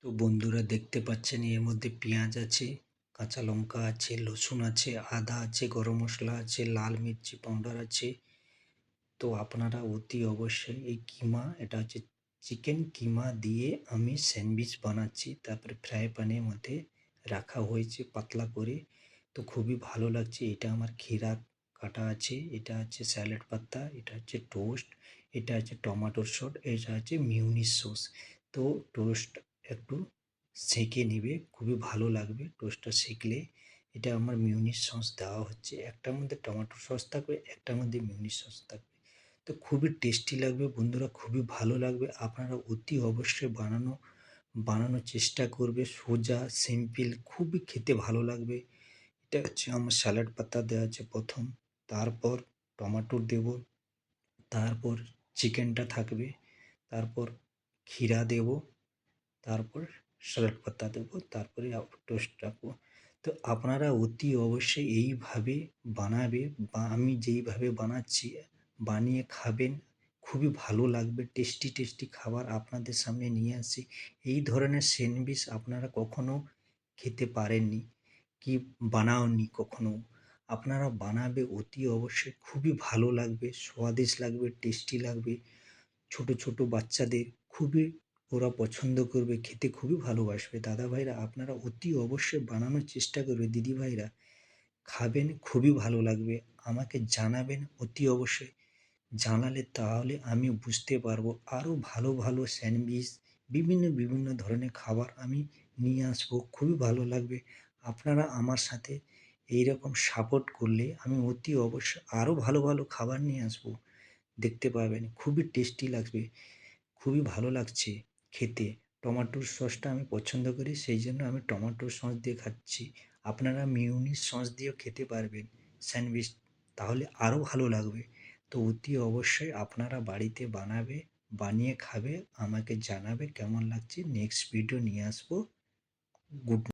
তো বন্ধুরা দেখতে পাচ্ছেন এর মধ্যে পেঁয়াজ আছে, কাঁচা লঙ্কা আছে, রসুন আছে, আদা আছে, গরম মশলা আছে, লাল মির্চি পাউডার আছে। তো আপনারা অতি অবশ্যই এই কিমা, এটা হচ্ছে চিকেন কিমা দিয়ে আমি স্যান্ডউইচ বানাচ্ছি। তারপরে ফ্রাই প্যানের মধ্যে রাখা হয়েছে পাতলা করে। তো খুবই ভালো লাগছে। এটা আমার ক্ষীরা কাটা আছে, এটা হচ্ছে স্যালাড পাতা, এটা হচ্ছে টোস্ট, এটা হচ্ছে টমেটোর সস, এটা হচ্ছে মিউনিস সস। তো টোস্ট একটু সেঁকে নিবে, খুবই ভালো লাগবে টোস্টটা সেঁকলে। এটা আমার মিউনিস সস দেওয়া হচ্ছে, একটার মধ্যে টমেটো সস থাকবে, একটার মধ্যে মিউনিস সস থাকবে। তো খুবই টেস্টি লাগবে বন্ধুরা, খুবই ভালো লাগবে। আপনারা অতি অবশ্যই বানানোর চেষ্টা করবে। সোজা সিম্পল, খুবই খেতে ভালো লাগবে। এটা হচ্ছে আমার স্যালাড পাতা দেওয়া আছে প্রথম, তারপর টমেটো দেব, তারপর চিকেনটা থাকবে, তারপর ক্ষীরা দেব, তারপর স্যালাড পাতা দেবো, তারপরে টোস্ট রাখবো। তো আপনারা অতি অবশ্যই এইভাবে বানাবে, বা আমি যেইভাবে বানাচ্ছি বানিয়ে খাবেন, খুবই ভালো লাগবে। টেস্টি টেস্টি খাবার আপনাদের সামনে নিয়ে আসি। এই ধরনের স্যান্ডউইচ আপনারা কখনো খেতে পারেননি কি বানাওনি কখনো। আপনারা বানাবে অতি অবশ্যই, খুবই ভালো লাগবে, স্বাদিষ্ট লাগবে, টেস্টি লাগবে। ছোট ছোট বাচ্চাদের খুবই, ওরা পছন্দ করবে, খেতে খুবই ভালোবাসবে। দাদা ভাইরা আপনারা অতি অবশ্যই বানানোর চেষ্টা করবে, দিদি ভাইরা খাবেন, খুবই ভালো লাগবে। আমাকে জানাবেন অতি অবশ্যই, জানালে তাহলে আমি বুঝতে পারবো আরও ভালো ভালো স্যান্ডউইচ, বিভিন্ন বিভিন্ন ধরনের খাবার আমি নিয়ে আসবো, খুবই ভালো লাগবে। আপনারা আমার সাথে এইরকম সাপোর্ট করলে আমি অতি অবশ্যই আরও ভালো ভালো খাবার নিয়ে আসবো। দেখতে পাবেন খুবই টেস্টি লাগবে, খুবই ভালো লাগছে খেতে। টমেটোর সসটা আমি পছন্দ করি, সেই জন্য আমি টমেটোর সস দিয়ে খাচ্ছি। আপনারা মিউনিস সস দিয়েও খেতে পারবেন স্যান্ডউইচ, তাহলে আরও ভালো লাগবে। তো অতি অবশ্যই আপনারা বাড়িতে বানাবে, বানিয়ে খাবে, আমাকে জানাবে কেমন লাগছে। নেক্সট ভিডিও নিয়ে আসবো। গুড